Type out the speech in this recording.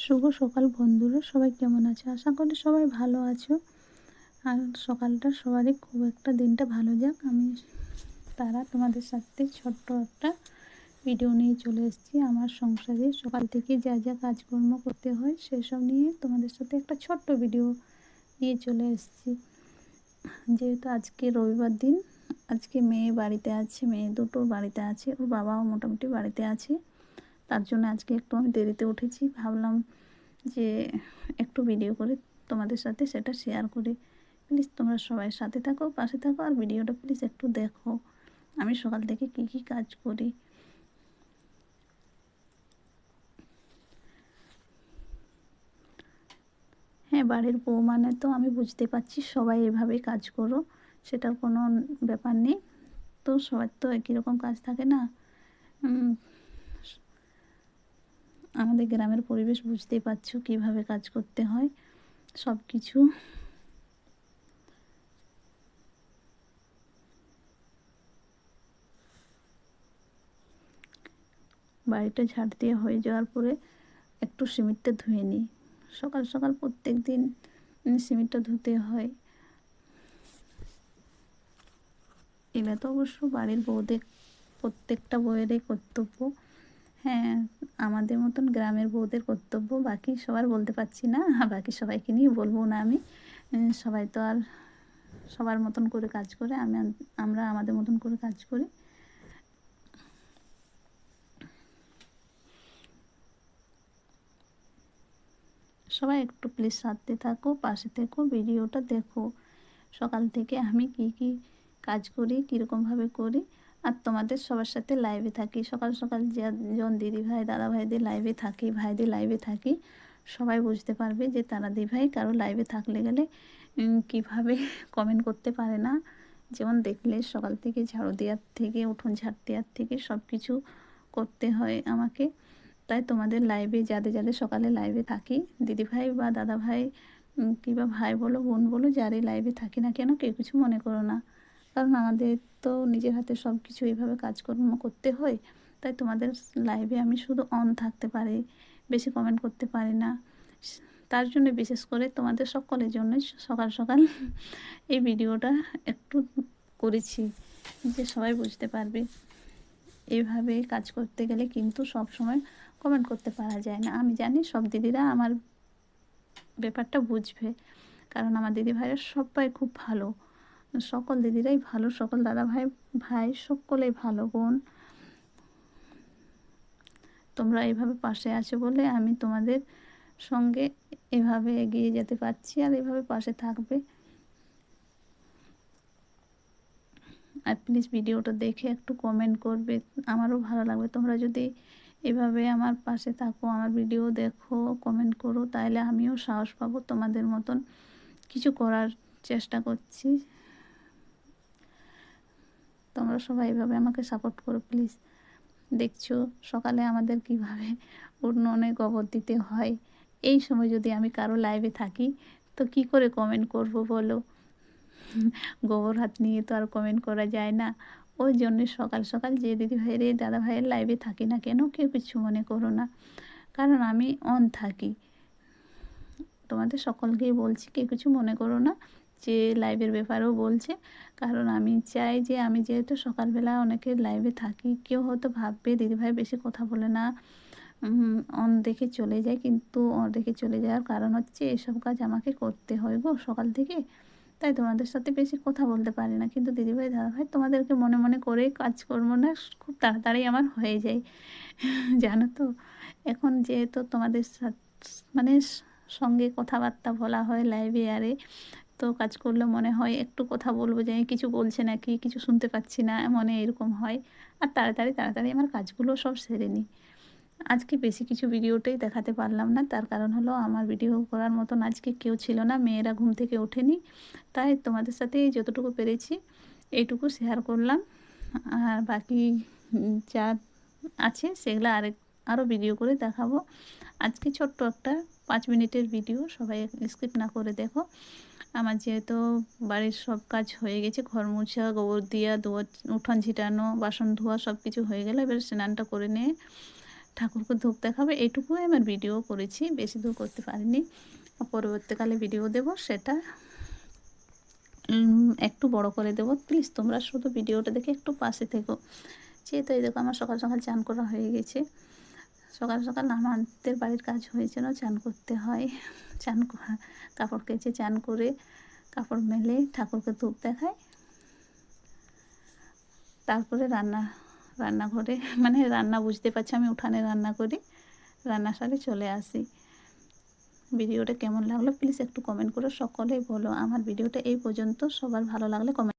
শুভ সকাল বন্ধুরা, সবাই কেমন আছো? আশা করি সবাই ভালো আছো। আর সকালটা সবারই খুব একটা দিনটা ভালো যাক। আমি তোমাদের সাথে ছোট্ট একটা ভিডিও নিয়ে চলে এসেছি। আমার সংসারে সকাল থেকে যা যা কাজকর্ম করতে হয় সেসব নিয়ে তোমাদের সাথে একটা ছোট্ট ভিডিও নিয়ে চলে এসেছি। যেহেতু আজকে রবিবার দিন, আজকে মেয়ে বাড়িতে আছে, মেয়ে দুটো বাড়িতে আছে, ওর বাবাও মোটামুটি বাড়িতে আছে। তার জন্য আজকে একটু আমি দেরিতে উঠেছি। ভাবলাম যে একটু ভিডিও করে তোমাদের সাথে সেটা শেয়ার করি। প্লিজ তোমরা সবাই সাথে থাকো, পাশে থাকো, আর ভিডিওটা প্লিজ একটু দেখো আমি সকাল থেকে কি কি কাজ করি। হ্যাঁ, বাড়ির বউ মানে তো আমি বুঝতে পারছি সবাই এভাবেই কাজ করো, সেটার কোনো ব্যাপার নেই। তো সবার তো একই রকম কাজ থাকে না। উম, আমাদের গ্রামের পরিবেশ বুঝতেই পারছো কীভাবে কাজ করতে হয় সব কিছু। বাড়িটা ঝাড় দিয়ে হয়ে যাওয়ার পরে একটু সিমেন্টটা ধুয়ে নিই। সকাল সকাল প্রত্যেক দিন সিমেন্টটা ধুতে হয়। এটা তো অবশ্য বাড়ির বউদের, প্রত্যেকটা বউয়েরই কর্তব্য। হ্যাঁ, আমাদের মতন গ্রামের বউদের কর্তব্য, বাকি সবার বলতে পারছি না, বাকি সবাইকে নিয়ে বলবো না আমি। সবাই তো আর সবার মতন করে কাজ করে, আমরা আমাদের মতন করে কাজ করি। সবাই একটু প্লিজ সাথে থাকো, পাশে থেকো, ভিডিওটা দেখো সকাল থেকে আমি কি কি কাজ করি, কীরকমভাবে করি। আর তোমাদের সবার সাথে লাইভে থাকি সকাল সকাল। যখন দিদিভাই দাদাভাইদের লাইভে থাকি, ভাইদের লাইভে থাকি, সবাই বুঝতে পারবে যে তারা দিদিভাই কারো লাইভে থাকলে গেলে কীভাবে কমেন্ট করতে পারে না। যেমন দেখলে সকাল থেকে ঝাড়ু দেওয়ার থেকে, উঠোন ঝাড় দেওয়ার থেকে সব কিছু করতে হয় আমাকে। তাই তোমাদের লাইভে যাদের যাদের সকালে লাইভে থাকি, দিদিভাই বা দাদাভাই কিংবা ভাই বলো বোন বলো, যারই লাইভে থাকি না কেন, কেউ কিছু মনে করো না। কারণ আমাদের তো নিজের হাতে সব কিছু এইভাবে কাজকর্ম করতে হয়। তাই তোমাদের লাইভে আমি শুধু অন থাকতে পারি, বেশি কমেন্ট করতে পারি না। তার জন্য বিশেষ করে তোমাদের সকলের জন্য সকাল সকাল এই ভিডিওটা একটু করেছি, যে সবাই বুঝতে পারবে। এইভাবে কাজ করতে গেলে কিন্তু সব সময় কমেন্ট করতে পারা যায় না। আমি জানি সব দিদিরা আমার ব্যাপারটা বুঝবে, কারণ আমার দিদিভাইরা সবাই খুব ভালো। সকল দিদিরাই ভালো, সকল দাদা ভাই ভাই সকলেই ভালো। বোন, তোমরা এইভাবে পাশে আছো বলে আমি তোমাদের সঙ্গে এভাবে এগিয়ে যেতে পারছি, আর এভাবে পাশে থাকবে। আর প্লিজ ভিডিওটা দেখে একটু কমেন্ট করবে, আমারও ভালো লাগবে। তোমরা যদি এভাবে আমার পাশে থাকো, আমার ভিডিও দেখো, কমেন্ট করো, তাহলে আমিও সাহস পাবো তোমাদের মতন কিছু করার চেষ্টা করছি। তোমরা সবাই এভাবে আমাকে সাপোর্ট করো প্লিজ। দেখছো সকালে আমাদের কিভাবে উনুনে গোবর দিতে হয়। এই সময় যদি আমি কারো লাইভে থাকি তো কি করে কমেন্ট করব বলো? গোবর হাত নিয়ে তো আর কমেন্ট করা যায় না। ওই জন্যে সকাল সকাল যে দিদিভাইয়ের দাদা ভাইয়ের লাইভে থাকি না কেন, কেউ কিছু মনে করো না, কারণ আমি অন থাকি। তোমাদের সকলকেই বলছি, কেউ কিছু মনে করো না যে লাইভের ব্যাপারেও বলছে। কারণ আমি চাই যে আমি যেহেতু সকালবেলা অনেকের লাইভে থাকি, কেউ হয়তো ভাববে দিদিভাই বেশি কথা বলে না, অন দেখে চলে যায়। কিন্তু অন দেখে চলে যাওয়ার কারণ হচ্ছে এসব কাজ আমাকে করতে হয় গো সকাল থেকে। তাই তোমাদের সাথে বেশি কথা বলতে পারি না। কিন্তু দিদিভাই দাদাভাই তোমাদেরকে মনে মনে করে কাজ করবো না, খুব তাড়াতাড়ি আমার হয়ে যায়। জানো তো, এখন যেহেতু তোমাদের মানে সঙ্গে কথাবার্তা বলা হয় লাইভে আরে, তো কাজ করলে মনে হয় একটু কথা বলবো, যে কিছু বলছে নাকি, কিছু শুনতে পাচ্ছি না, মনে এরকম হয়। আর তাড়াতাড়ি তাড়াতাড়ি আমার কাজগুলো সব সেরে নিই। আজকে বেশি কিছু ভিডিওটাই দেখাতে পারলাম না, তার কারণ হলো আমার ভিডিও করার মতন আজকে কেউ ছিল না, মেয়েরা ঘুম থেকে ওঠেনি। তাই তোমাদের সাথে যতটুকু পেরেছি এইটুকু শেয়ার করলাম। আর বাকি যা আছে সেগুলো আরও ভিডিও করে দেখাবো। আজকে ছোট্ট একটা 5 মিনিটের ভিডিও, সবাই স্কিপ না করে দেখো। আমার যেহেতু বাড়ির সব কাজ হয়ে গেছে, ঘর মোছা, গোবর দিয়া, উঠান ঝিটানো, বাসন ধোয়া সব কিছু হয়ে গেলে এবার স্নানটা করে নিয়ে ঠাকুরকে ধূপ দেখাবে, এইটুকুই আমার ভিডিও করেছি, বেশি দূর করতে পারিনি। পরবর্তীকালে ভিডিও দেব, সেটা একটু বড় করে দেব। প্লিজ তোমরা শুধু ভিডিওটা দেখে একটু পাশে থেকো। যেহেতু এই দেখো আমার সকাল সকাল চান করা হয়ে গেছে। সকাল সকাল আমাদের বাড়ির কাজ হয়েছে না, চান করতে হয়। চান কাপড় কেচে চান করে কাপড় মেলে ঠাকুরকে ধূপ দেখাই, তারপরে রান্নাঘরে মানে রান্না বুঝতে পারছি আমি উঠানে রান্না করি, রান্না সারে চলে আসি। ভিডিওটা কেমন লাগলো প্লিজ একটু কমেন্ট করে সকলেই বলো। আমার ভিডিওটা এই পর্যন্ত, সবার ভালো লাগলে কমেন্ট